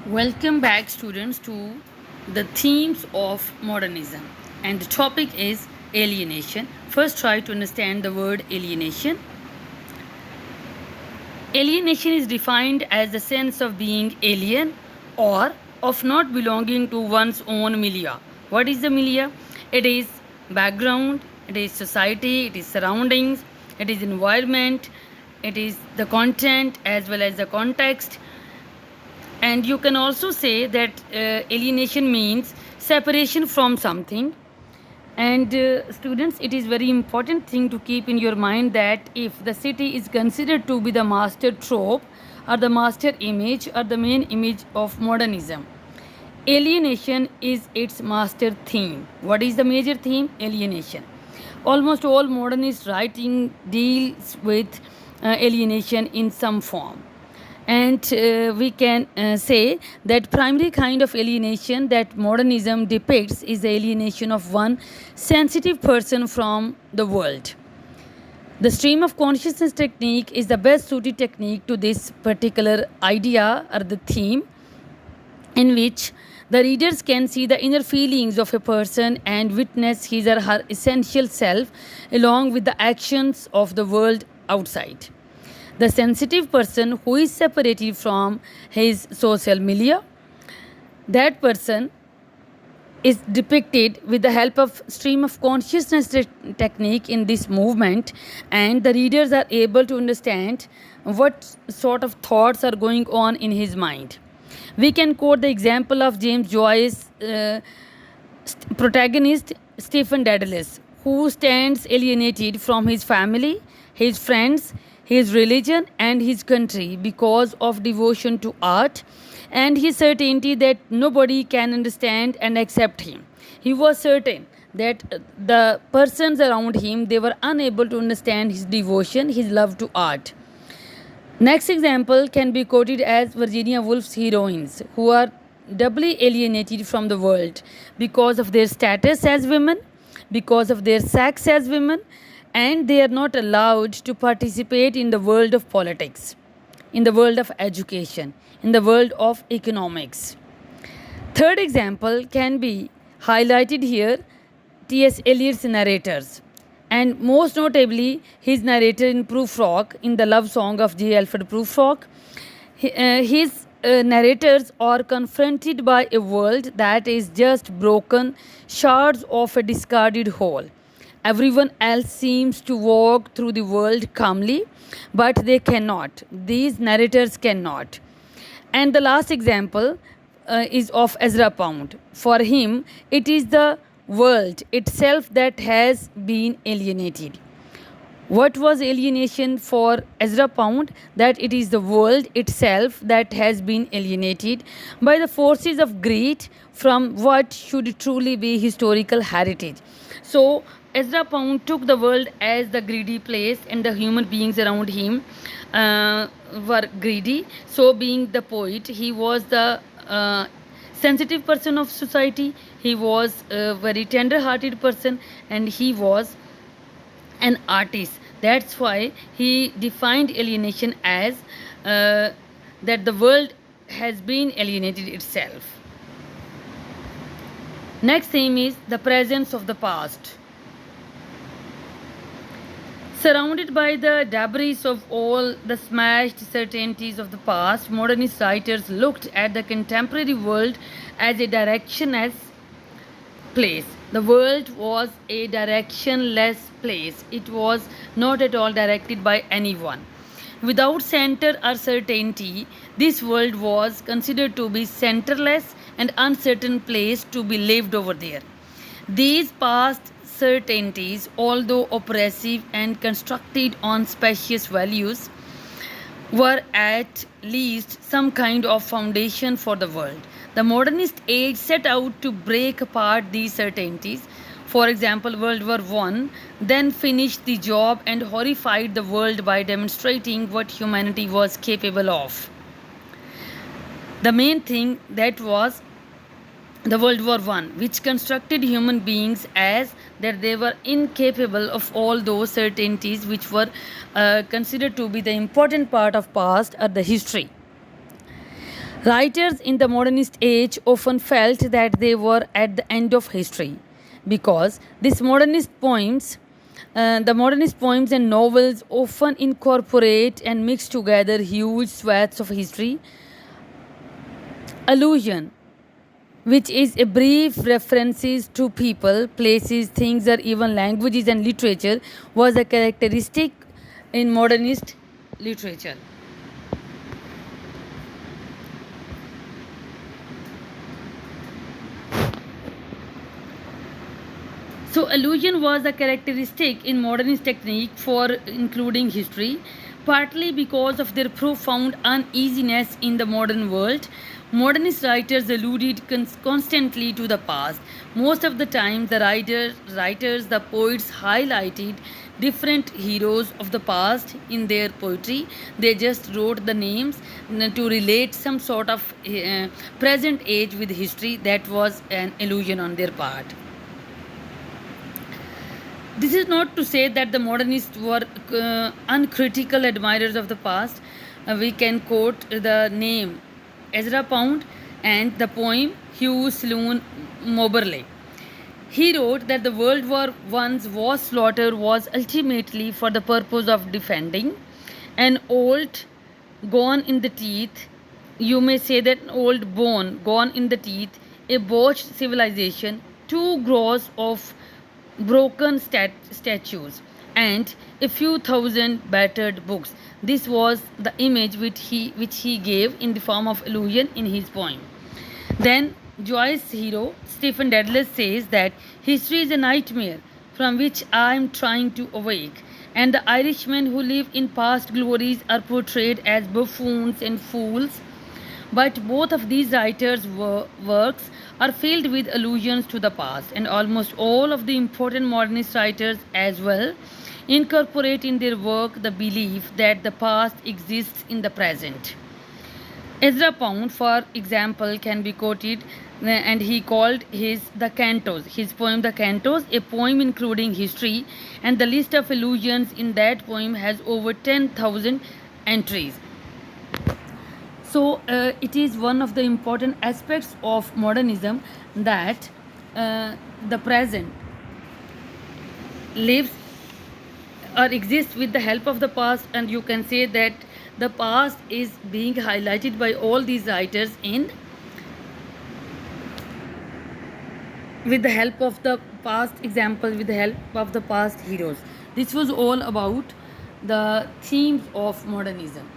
Welcome back, students, to the themes of modernism. And the topic is alienation. First, try to understand the word alienation. Alienation is defined as the sense of being alien or of not belonging to one's own milieu. What is the milieu? It is background, it is society, it is surroundings, it is environment, it is the content as well as the context. And you can also say that alienation means separation from something. And students, it is very important thing to keep in your mind that if the city is considered to be the master trope or the master image or the main image of modernism, alienation is its master theme. What is the major theme? Alienation. Almost all modernist writing deals with alienation in some form. And we can say that primary kind of alienation that modernism depicts is the alienation of one sensitive person from the world. The stream of consciousness technique is the best suited technique to this particular idea or the theme, in which the readers can see the inner feelings of a person and witness his or her essential self along with the actions of the world outside. The sensitive person who is separated from his social milieu, that person is depicted with the help of stream of consciousness technique in this movement, and the readers are able to understand what sort of thoughts are going on in his mind. We can quote the example of James Joyce's protagonist Stephen Dedalus, who stands alienated from his family, his friends, his religion, and his country because of devotion to art and his certainty that nobody can understand and accept him. He was certain that the persons around him, they were unable to understand his devotion, his love to art. Next example can be quoted as Virginia Woolf's heroines, who are doubly alienated from the world because of their status as women, because of their sex as women, and they are not allowed to participate in the world of politics, in the world of education, in the world of economics. Third example can be highlighted here, T.S. Eliot's narrators, and most notably his narrator in Prufrock, in the love song of J. Alfred Prufrock. His narrators are confronted by a world that is just broken shards of a discarded whole. Everyone else seems to walk through the world calmly, but they cannot. These narrators cannot. And the last example is of Ezra Pound. For him, it is the world itself that has been alienated. What was alienation for Ezra Pound? That it is the world itself that has been alienated by the forces of greed from what should truly be historical heritage. So, Ezra Pound took the world as the greedy place, and the human beings around him were greedy. So, being the poet, he was the sensitive person of society, he was a very tender hearted person, and he was an artist. That's why he defined alienation as that the world has been alienated itself. Next theme is the presence of the past. Surrounded by the debris of all the smashed certainties of the past, modernist writers looked at the contemporary world as a directionless place. The world was a directionless place. It was not at all directed by anyone. Without center or certainty, this world was considered to be centerless and uncertain place to be lived over there. These past certainties, although oppressive and constructed on specious values, were at least some kind of foundation for the world. The modernist age set out to break apart these certainties. For example, World War I then finished the job and horrified the world by demonstrating what humanity was capable of. The main thing that was the World War I, which constructed human beings as that they were incapable of all those certainties which were considered to be the important part of past or the history. Writers in the modernist age often felt that they were at the end of history because the modernist poems and novels often incorporate and mix together huge swaths of history. Allusion, which is a brief references to people, places, things, or even languages and literature, was a characteristic in modernist literature. So, allusion was a characteristic in modernist technique for including history, partly because of their profound uneasiness in the modern world. Modernist writers alluded constantly to the past. Most of the time, the the poets highlighted different heroes of the past in their poetry. They just wrote the names to relate some sort of present age with history. That was an illusion on their part. This is not to say that the modernists were uncritical admirers of the past. We can quote the name Ezra Pound and the poem Hugh Sloane Moberly. He wrote that the World War I's vast slaughter was ultimately for the purpose of defending an old, gone in the teeth, you may say that old bone, gone in the teeth, a botched civilization, too gross of broken statues, and a few thousand battered books. This was the image which he gave in the form of illusion in his poem. Then Joyce's hero, Stephen Dedalus, says that history is a nightmare from which I am trying to awake, and the Irishmen who live in past glories are portrayed as buffoons and fools. But both of these writers' works are filled with allusions to the past, and almost all of the important modernist writers as well incorporate in their work the belief that the past exists in the present. Ezra Pound, for example, can be quoted, and he called his poem The Cantos, a poem including history, and the list of allusions in that poem has over 10,000 entries. So, it is one of the important aspects of modernism that the present lives or exists with the help of the past, and you can say that the past is being highlighted by all these writers in with the help of the past examples, with the help of the past heroes. This was all about the themes of modernism.